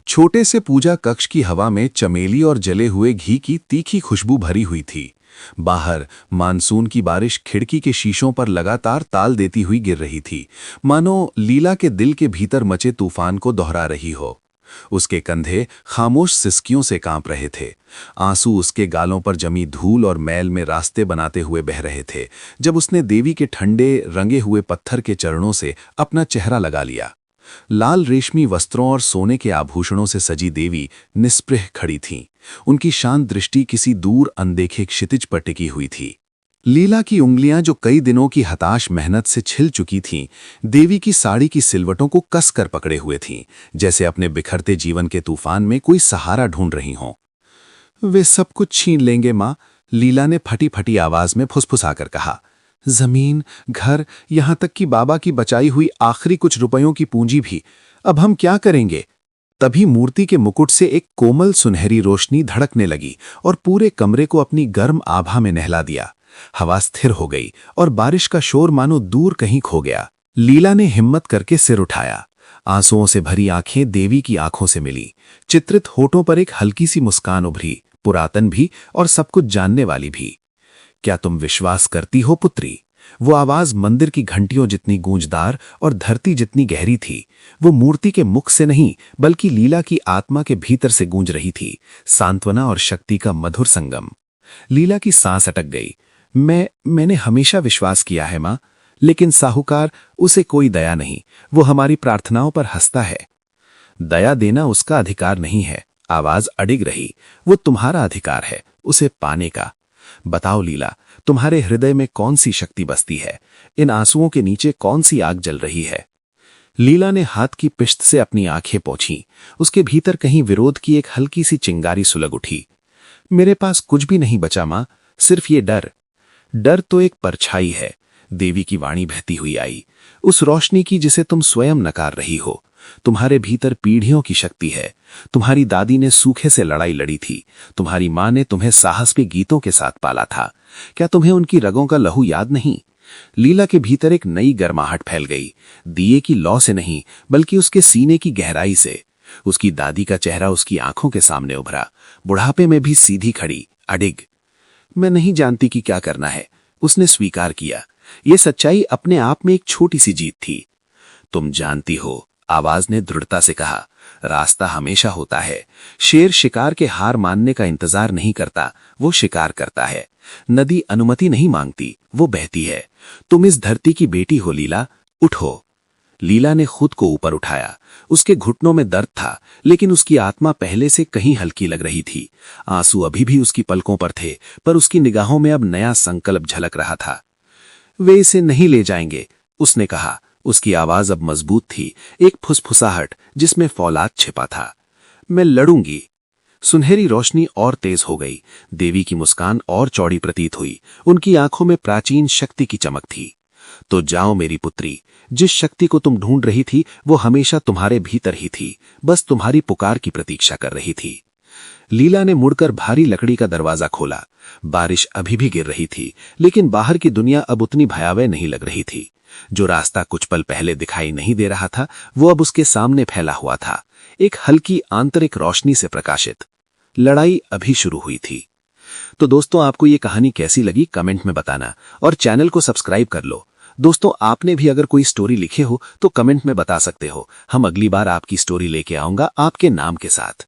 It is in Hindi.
छोटे से पूजा कक्ष की हवा में चमेली और जले हुए घी की तीखी खुशबू भरी हुई थी। बाहर मानसून की बारिश खिड़की के शीशों पर लगातार ताल देती हुई गिर रही थी, मानो लीला के दिल के भीतर मचे तूफान को दोहरा रही हो। उसके कंधे खामोश सिसकियों से कांप रहे थे। आंसू उसके गालों पर जमी धूल और मैल में रास्ते बनाते हुए बह रहे थे जब उसने देवी के ठंडे रंगे हुए पत्थर के चरणों से अपना चेहरा लगा लिया। लाल रेशमी वस्त्रों और सोने के आभूषणों से सजी देवी निस्पृह खड़ी थीं। उनकी शांत दृष्टि किसी दूर अनदेखे क्षितिज पर टिकी हुई थी। लीला की उंगलियां जो कई दिनों की हताश मेहनत से छिल चुकी थीं, देवी की साड़ी की सिलवटों को कसकर पकड़े हुए थीं, जैसे अपने बिखरते जीवन के तूफान में कोई सहारा ढूंढ रही हों। वे सब कुछ छीन लेंगे माँ, लीला ने फटी फटी आवाज में फुसफुसाकर कहा। जमीन, घर, यहां तक कि बाबा की बचाई हुई आखिरी कुछ रुपयों की पूंजी भी। अब हम क्या करेंगे? तभी मूर्ति के मुकुट से एक कोमल सुनहरी रोशनी धड़कने लगी और पूरे कमरे को अपनी गर्म आभा में नहला दिया। हवा स्थिर हो गई और बारिश का शोर मानो दूर कहीं खो गया। लीला ने हिम्मत करके सिर उठाया। आंसुओं से भरी आंखें देवी की आंखों से मिली। चित्रित होठों पर एक हल्की सी मुस्कान उभरी, पुरातन भी और सब कुछ जानने वाली भी। क्या तुम विश्वास करती हो पुत्री? वो आवाज मंदिर की घंटियों जितनी गूंजदार और धरती जितनी गहरी थी। वो मूर्ति के मुख से नहीं बल्कि लीला की आत्मा के भीतर से गूंज रही थी, सांत्वना और शक्ति का मधुर संगम। लीला की सांस अटक गई। मैंने हमेशा विश्वास किया है मां, लेकिन साहूकार, उसे कोई दया नहीं। वो हमारी प्रार्थनाओं पर हंसता है। दया देना उसका अधिकार नहीं है, आवाज अडिग रही। वो तुम्हारा अधिकार है, उसे पाने का। बताओ लीला, तुम्हारे हृदय में कौन सी शक्ति बसती है? इन आंसुओं के नीचे कौन सी आग जल रही है? लीला ने हाथ की पिश्त से अपनी आंखें पोंछीं। उसके भीतर कहीं विरोध की एक हल्की सी चिंगारी सुलग उठी। मेरे पास कुछ भी नहीं बचा मां, सिर्फ ये डर। डर तो एक परछाई है, देवी की वाणी बहती हुई आई। उस रोशनी की जिसे तुम स्वयं नकार रही हो। तुम्हारे भीतर पीढ़ियों की शक्ति है। तुम्हारी दादी ने सूखे से लड़ाई लड़ी थी। तुम्हारी मां ने तुम्हें साहस के गीतों के साथ पाला था। क्या तुम्हें उनकी रगों का लहू याद नहीं? लीला के भीतर एक नई गर्माहट फैल गई, दिए की लौ से नहीं बल्कि उसके सीने की गहराई से। उसकी दादी का चेहरा उसकी आंखों के सामने उभरा, बुढ़ापे में भी सीधी खड़ी, अडिग। मैं नहीं जानती कि क्या करना है, उसने स्वीकार किया। यह सच्चाई अपने आप में एक छोटी सी जीत थी। तुम जानती हो, आवाज ने दृढ़ता से कहा, रास्ता हमेशा होता है। शेर शिकार के हार मानने का इंतजार नहीं करता, वो शिकार करता है। नदी अनुमति नहीं मांगती, वो बहती है। तुम इस धरती की बेटी हो लीला, उठो। लीला ने खुद को ऊपर उठाया। उसके घुटनों में दर्द था, लेकिन उसकी आत्मा पहले से कहीं हल्की लग रही थी। आंसू अभी भी उसकी पलकों पर थे, पर उसकी निगाहों में अब नया संकल्प झलक रहा था। वे इसे नहीं ले जाएंगे, उसने कहा। उसकी आवाज अब मजबूत थी, एक फुसफुसाहट जिसमें फौलाद छिपा था। मैं लड़ूंगी। सुनहरी रोशनी और तेज हो गई। देवी की मुस्कान और चौड़ी प्रतीत हुई। उनकी आंखों में प्राचीन शक्ति की चमक थी। तो जाओ मेरी पुत्री, जिस शक्ति को तुम ढूंढ रही थी वो हमेशा तुम्हारे भीतर ही थी, बस तुम्हारी पुकार की प्रतीक्षा कर रही थी। लीला ने मुड़कर भारी लकड़ी का दरवाजा खोला। बारिश अभी भी गिर रही थी, लेकिन बाहर की दुनिया अब उतनी भयावह नहीं लग रही थी। जो रास्ता कुछ पल पहले दिखाई नहीं दे रहा था, वो अब उसके सामने फैला हुआ था, एक हल्की आंतरिक रोशनी से प्रकाशित। लड़ाई अभी शुरू हुई थी। तो दोस्तों, आपको ये कहानी कैसी लगी कमेंट में बताना और चैनल को सब्सक्राइब कर लो। दोस्तों, आपने भी अगर कोई स्टोरी लिखे हो तो कमेंट में बता सकते हो। हम अगली बार आपकी स्टोरी लेके आऊंगा आपके नाम के साथ।